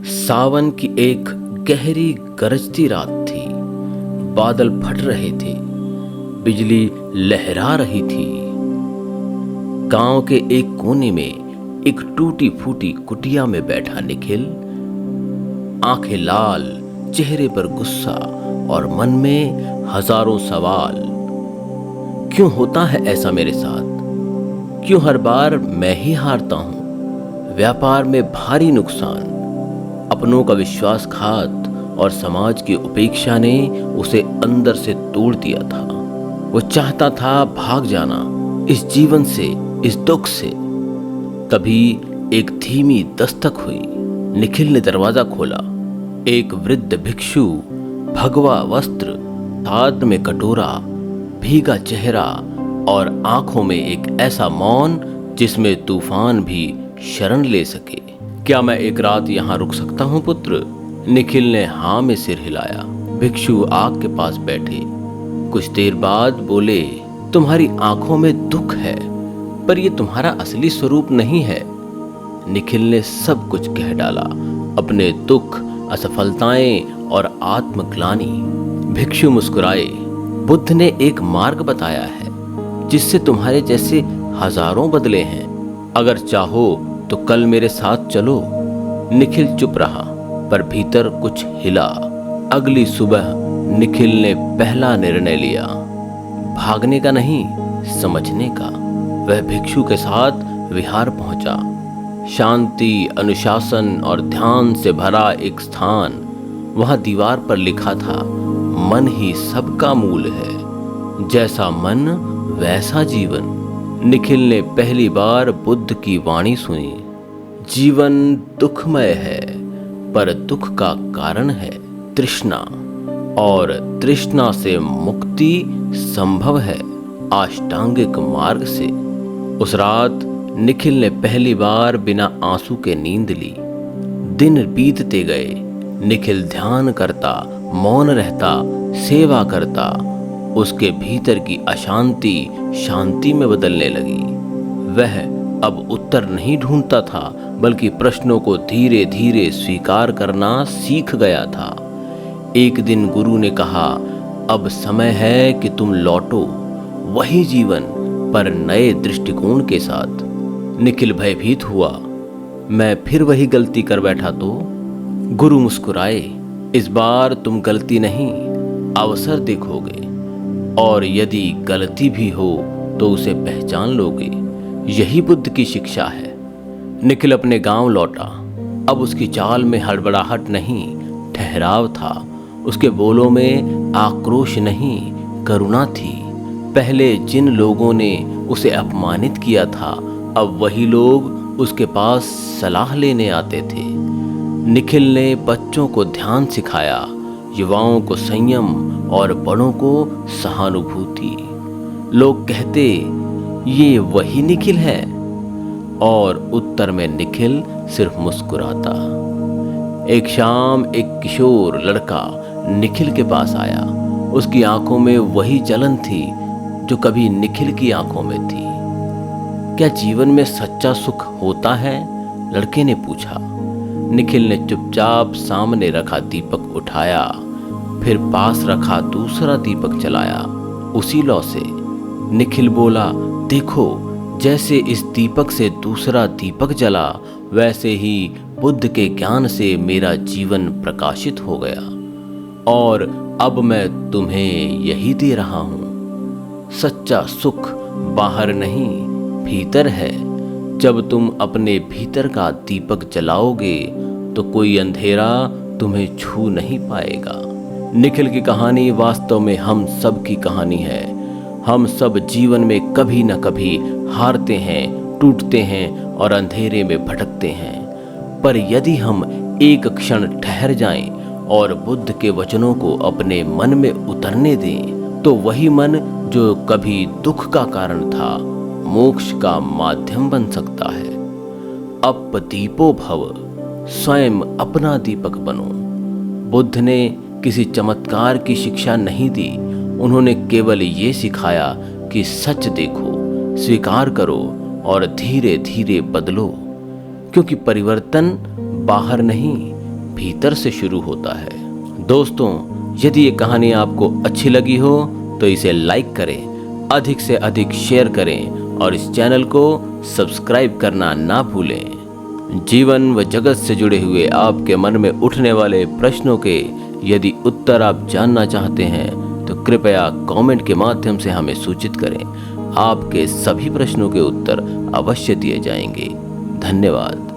सावन की एक गहरी गरजती रात थी। बादल फट रहे थे, बिजली लहरा रही थी। गांव के एक कोने में एक टूटी फूटी कुटिया में बैठा निखिल, आंखें लाल, चेहरे पर गुस्सा और मन में हजारों सवाल। क्यों होता है ऐसा मेरे साथ? क्यों हर बार मैं ही हारता हूं? व्यापार में भारी नुकसान, अपनों का विश्वासघात और समाज की उपेक्षा ने उसे अंदर से तोड़ दिया था। वो चाहता था भाग जाना इस जीवन से, इस दुख से। तभी एक धीमी दस्तक हुई। निखिल ने दरवाजा खोला। एक वृद्ध भिक्षु, भगवा वस्त्र, हाथ में कटोरा, भीगा चेहरा और आंखों में एक ऐसा मौन जिसमें तूफान भी शरण ले सके। क्या मैं एक रात यहाँ रुक सकता हूँ पुत्र? निखिल ने हाँ में सिर हिलाया। भिक्षु आग के पास बैठे। कुछ देर बाद बोले, तुम्हारी आंखों में दुख है, पर यह तुम्हारा असली स्वरूप नहीं है। निखिल ने सब कुछ कह डाला, अपने दुख, असफलताएं और आत्मग्लानि। भिक्षु मुस्कुराए। बुद्ध ने एक मार्ग बताया है जिससे तुम्हारे जैसे हजारों बदले हैं। अगर चाहो तो कल मेरे साथ चलो। निखिल चुप रहा, पर भीतर कुछ हिला। अगली सुबह निखिल ने पहला निर्णय लिया, भागने का नहीं, समझने का। वह भिक्षु के साथ विहार पहुंचा। शांति, अनुशासन और ध्यान से भरा एक स्थान। वहां दीवार पर लिखा था, मन ही सबका मूल है, जैसा मन वैसा जीवन। निखिल ने पहली बार बुद्ध की वाणी सुनी। जीवन दुखमय है, पर दुख का कारण है तृष्णा, और तृष्णा से मुक्ति संभव है अष्टांगिक मार्ग से। उस रात निखिल ने पहली बार बिना आंसू के नींद ली। दिन बीतते गए। निखिल ध्यान करता, मौन रहता, सेवा करता। उसके भीतर की अशांति शांति में बदलने लगी। वह अब उत्तर नहीं ढूंढता था, बल्कि प्रश्नों को धीरे धीरे स्वीकार करना सीख गया था। एक दिन गुरु ने कहा, अब समय है कि तुम लौटो, वही जीवन पर नए दृष्टिकोण के साथ। निखिल भयभीत हुआ, मैं फिर वही गलती कर बैठा तो? गुरु मुस्कुराए, इस बार तुम गलती नहीं, अवसर देखोगे, और यदि गलती भी हो तो उसे पहचान लोगे। यही बुद्ध की शिक्षा है। निखिल अपने गांव लौटा। अब उसकी चाल में हड़बड़ाहट नहीं, ठहराव था। उसके बोलों में आक्रोश नहीं, करुणा थी। पहले जिन लोगों ने उसे अपमानित किया था, अब वही लोग उसके पास सलाह लेने आते थे। निखिल ने बच्चों को ध्यान सिखाया, युवाओं को संयम और बड़ों को सहानुभूति। लोग कहते, ये वही निखिल है, और उत्तर में निखिल सिर्फ मुस्कुराता। एक शाम एक किशोर लड़का निखिल के पास आया। उसकी आंखों में वही जलन थी जो कभी निखिल की आंखों में थी। क्या जीवन में सच्चा सुख होता है? लड़के ने पूछा। निखिल ने चुपचाप सामने रखा दीपक उठाया, फिर पास रखा दूसरा दीपक जलाया, उसी लौ से। निखिल बोला, देखो, जैसे इस दीपक से दूसरा दीपक जला, वैसे ही बुद्ध के ज्ञान से मेरा जीवन प्रकाशित हो गया, और अब मैं तुम्हें यही दे रहा हूं। सच्चा सुख बाहर नहीं, भीतर है। जब तुम अपने भीतर का दीपक जलाओगे तो कोई अंधेरा तुम्हें छू नहीं पाएगा। निखिल की कहानी वास्तव में हम सब की कहानी है। हम सब जीवन में कभी न कभी हारते हैं, टूटते हैं और अंधेरे में भटकते हैं। पर यदि हम एक क्षण ठहर जाएं और बुद्ध के वचनों को अपने मन में उतरने दें, तो वही मन जो कभी दुख का कारण था, मोक्ष का माध्यम बन सकता है। अपदीपो भव, स्वयं अपना दीपक बनो। बुद्ध ने किसी चमत्कार की शिक्षा नहीं दी। उन्होंने केवल ये सिखाया कि सच देखो, स्वीकार करो और धीरे धीरे बदलो। क्योंकि परिवर्तन बाहर नहीं, भीतर से शुरू होता है। दोस्तों, यदि ये कहानी आपको अच्छी लगी हो तो इसे लाइक करें, अधिक से अधिक शेयर करें और इस चैनल को सब्सक्राइब करना ना भूलें। जीवन व जगत से जुड़े हुए आपके मन में उठने वाले प्रश्नों के यदि उत्तर आप जानना चाहते हैं तो कृपया कमेंट के माध्यम से हमें सूचित करें। आपके सभी प्रश्नों के उत्तर अवश्य दिए जाएंगे। धन्यवाद।